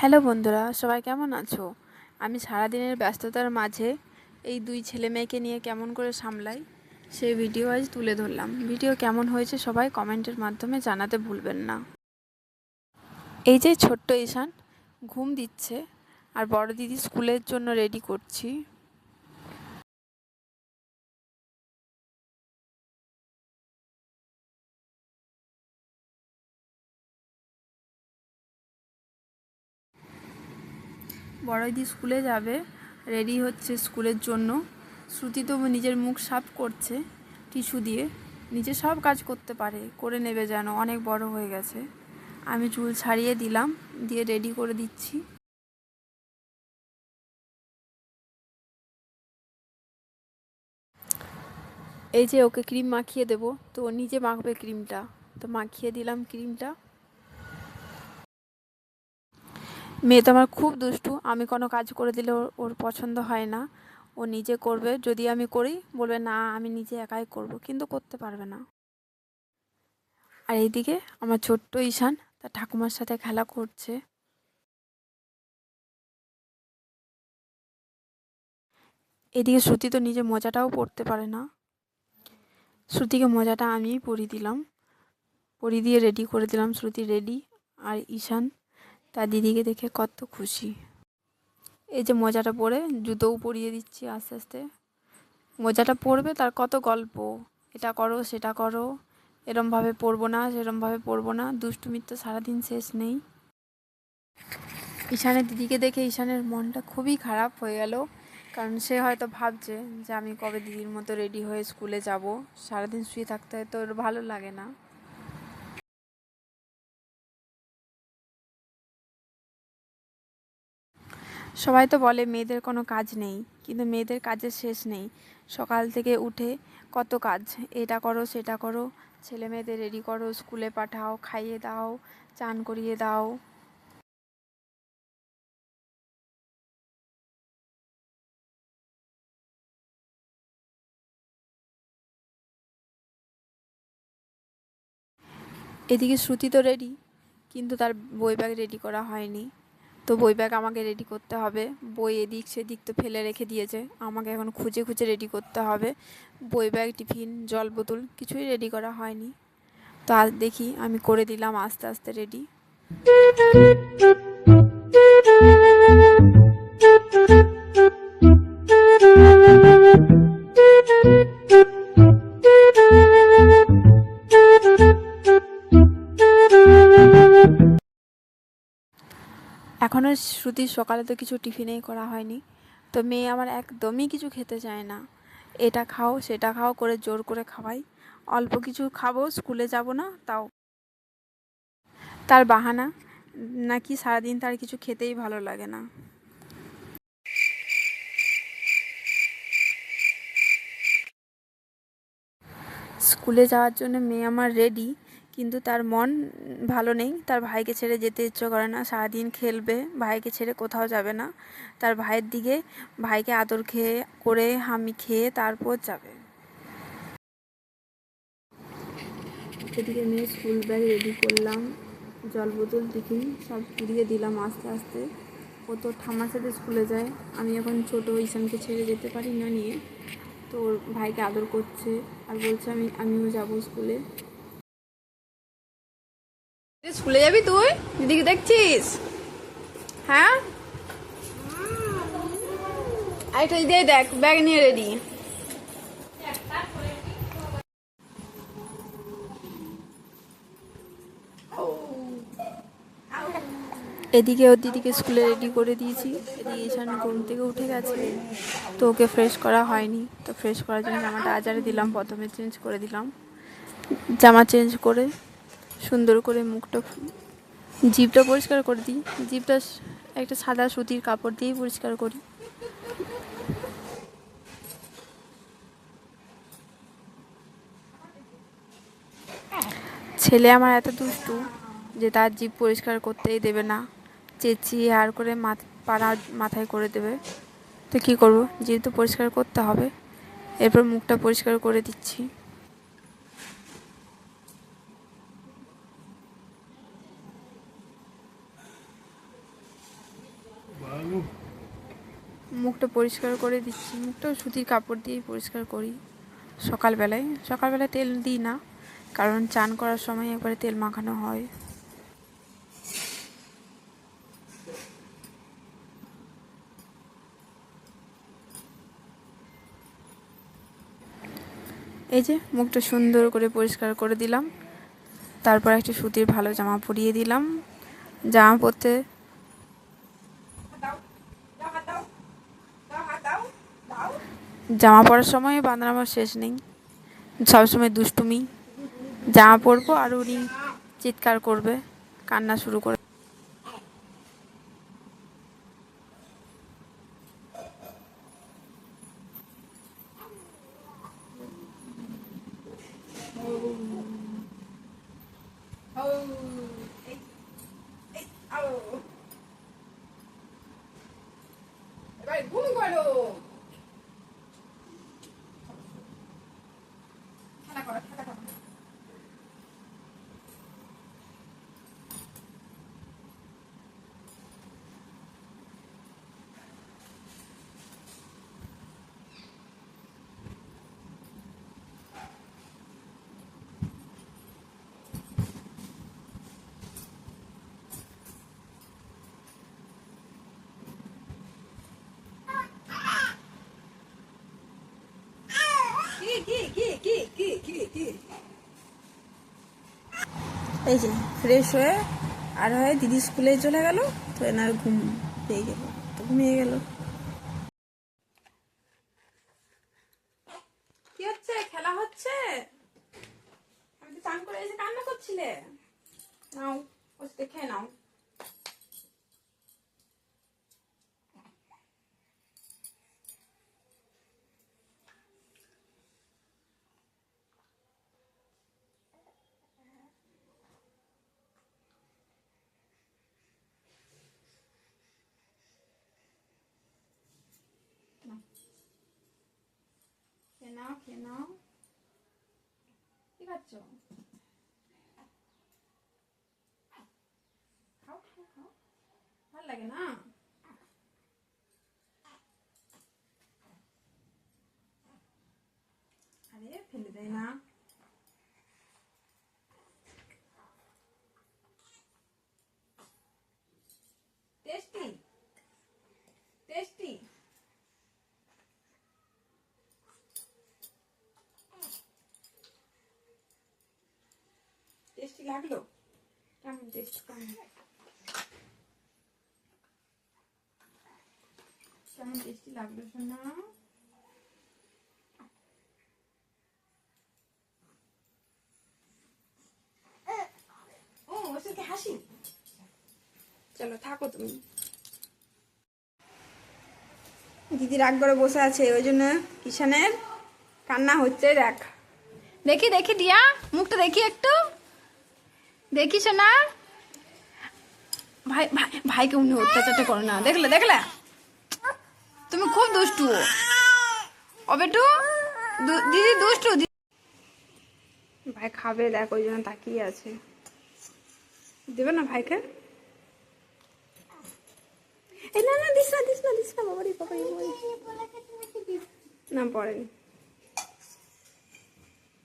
Hello বন্ধুরা, সবাই কেমন আছো? আমি সারাদিনের ব্যস্ততার মাঝে এই দুই ছেলে মেয়েকে নিয়ে কেমন করে সামলাই সেই ভিডিও আজ তুলে ধরলাম। ভিডিও কেমন হয়েছে সবাই কমেন্টের মাধ্যমে জানাতে ভুলবেন না। এই যে ছোট্ট ঈশান ঘুম দিচ্ছে আর বড় দিদি স্কুলের জন্য রেডি করছি। বড় দিদি স্কুলে যাবে, রেডি হচ্ছে স্কুলের জন্য। শ্রুতি তো নিজের মুখ সাফ করছে টিস্যু দিয়ে। নিজে সব কাজ করতে পারে, করে নেবে যেন, অনেক বড় হয়ে গেছে। আমি চুল ছাড়িয়ে দিলাম, দিয়ে রেডি করে দিচ্ছি। এই যে ওকে ক্রিম মাখিয়ে দেব, তো ও নিজে মাখবে ক্রিমটা, তো মাখিয়ে দিলাম ক্রিমটা। মেয়ে তো আমার খুব দুষ্টু, আমি কোনো কাজ করে দিলে ওর পছন্দ হয় না। ও নিজে করবে, যদি আমি করি বলবে না আমি নিজে একাই করব, কিন্তু করতে পারবে না। আর এইদিকে আমার ছোট্ট ঈশান তার ঠাকুমার সাথে খেলা করছে। এদিকে শ্রুতি তো নিজে মোজাটাও পরতে পারে না। শ্রুতিকে মোজাটা আমিই পরিয়ে দিলাম, পরিয়ে দিয়ে রেডি করে দিলাম। শ্রুতি রেডি, আর ঈশান তার দিদিকে দেখে কত খুশি। এই যে মোজাটা পরে জুতোও পরিয়ে দিচ্ছি আস্তে আস্তে। মোজাটা পরবে, তার কত গল্প, এটা করো সেটা করো, এরমভাবে পরবো না সেরমভাবে পরবো না, দুষ্টুমির তো সারাদিন শেষ নেই। ঈশানের দিদিকে দেখে ঈশানের মনটা খুবই খারাপ হয়ে গেল, কারণ সে হয়তো ভাবছে যে আমি কবে দিদির মতো রেডি হয়ে স্কুলে যাব। সারাদিন শুয়ে থাকতে হয়তো ওর ভালো লাগে না। সবাই তো বলে মেয়েদের কোনো কাজ নেই, কিন্তু মেয়েদের কাজের শেষ নেই। সকাল থেকে উঠে কত কাজ, এটা করো সেটা করো, ছেলে মেয়েদের রেডি করো, স্কুলে পাঠাও, খাইয়ে দাও, চান করিয়ে দাও। এদিকে শ্রুতি তো রেডি, কিন্তু তার বই ব্যাগ রেডি করা হয়নি। তো বই ব্যাগ আমাকে রেডি করতে হবে। বই এদিক সেদিক তো ফেলে রেখে দিয়েছে, আমাকে এখন খুঁজে খুঁজে রেডি করতে হবে। বই ব্যাগ, টিফিন, জল বোতল কিছুই রেডি করা হয়নি। তো আজ দেখি আমি করে দিলাম আস্তে আস্তে রেডি। এখনও শ্রুতির সকালে তো কিছু টিফিনেই করা হয়নি। তো মেয়ে আমার একদমই কিছু খেতে চায় না, এটা খাও সেটা খাও করে জোর করে খাওয়াই। অল্প কিছু খাবো, স্কুলে যাব না তাও তার বাহানা, নাকি সারাদিন তার কিছু খেতেই ভালো লাগে না। স্কুলে যাওয়ার জন্য মেয়ে আমার রেডি, কিন্তু তার মন ভালো নেই। তার ভাইকে ছেড়ে যেতে ইচ্ছে করে না, সারাদিন খেলবে, ভাইকে ছেড়ে কোথাও যাবে না। তার ভাইয়ের দিকে, ভাইকে আদর খেয়ে করে হামি খেয়ে তারপর যাবে। এদিকে মেয়ে স্কুল ব্যাগ রেডি করলাম, জল বোতল, টিফিন সব কুড়িয়ে দিলাম আস্তে আস্তে। ও তো ঠাম্মার সাথে স্কুলে যায়, আমি এখন ছোটো ঈশানকে ছেড়ে যেতে পারি না নিয়ে। তো ওর ভাইকে আদর করছে আর বলছে আমিও যাবো স্কুলে। স্কুলে যাবি তুই? দিদিকে দেখছিস? হ্যাঁ, আরেকটা দিয়ে দেখ, ব্যাগ নিয়ে রেডি। এদিকে ওর দিদিকে স্কুলে রেডি করে দিয়েছি। এদিকে ঈশান ঘুম থেকে উঠে গেছে, তো ওকে ফ্রেশ করা হয়নি। তো ফ্রেশ করার জন্য জামাটা আজারে দিলাম, প্রথমে চেঞ্জ করে দিলাম। জামা চেঞ্জ করে সুন্দর করে মুখটা, জিভটা পরিষ্কার করে দিই। জিভটা একটা সাদা সুতির কাপড় দিয়েই পরিষ্কার করি। ছেলে আমার এত দুষ্টু যে তার জিভ পরিষ্কার করতেই দেবে না, চেঁচিয়ে আর করে পাড়া মাথায় করে দেবে। তো কী করবো, জিভ তো পরিষ্কার করতে হবে। এরপর মুখটা পরিষ্কার করে দিচ্ছি। মুখটা পরিষ্কার করে দিচ্ছি। মুখটাও সুতির কাপড় দিয়েই পরিষ্কার করি সকালবেলায় তেল দিই না, কারণ চান করার সময় একবারে তেল মাখানো হয়। এই যে মুখটা সুন্দর করে পরিষ্কার করে দিলাম, তারপর একটা সুতির ভালো জামা পরিয়ে দিলাম। জামা পরতে জামা পরার সময় বাঁধার আমার শেষ নেই, সবসময় দুষ্টুমি। জামা পরবো আর উনি চিৎকার করবে, কান্না শুরু করে। এবার ঘুম করো, খেলা করো। এই যে ফ্রেশ হয়ে আর হয় দিদি স্কুলে চলে গেল, তো এনার ঘুম পেয়ে গেল, তো ঘুমিয়ে গেল। কি হচ্ছে? খেলা হচ্ছে? আমি তো চান করে এসে কান্না করছিলে। নাও ওষুধ খেয়ে নাও। খেয়ে নাও। কি খাচ্ছ? খাও খাও খাও, ভাল লাগে না? আরে ফেলে দেয় না। Tasty tasty. টেস্টি লাগলো? কেমন টেস্টি? কেমন টেস্টি লাগলো সোনা? ও ওষুধকে হাসি। চলো থাকো তুমি। দিদি রাগ করে বসে আছে, ওই জন্য কিষানের কান্না হচ্ছে। দেখ দেখি দেখি দিয়া মুখটা দেখি একটু দেখি সোনা। ভাই ভাই ভাইকে উনি অত্যাচারটা করো না, দেখলে দেখলে তুমি খুব দুষ্টু। ও বেটু দিদি দুষ্টু। ভাই খাবে দেখ, ওই জন্য তাকিয়ে আছে। দেবে না ভাইকে? এই না না দিস না বাবারি বাবারি না পড়েনি।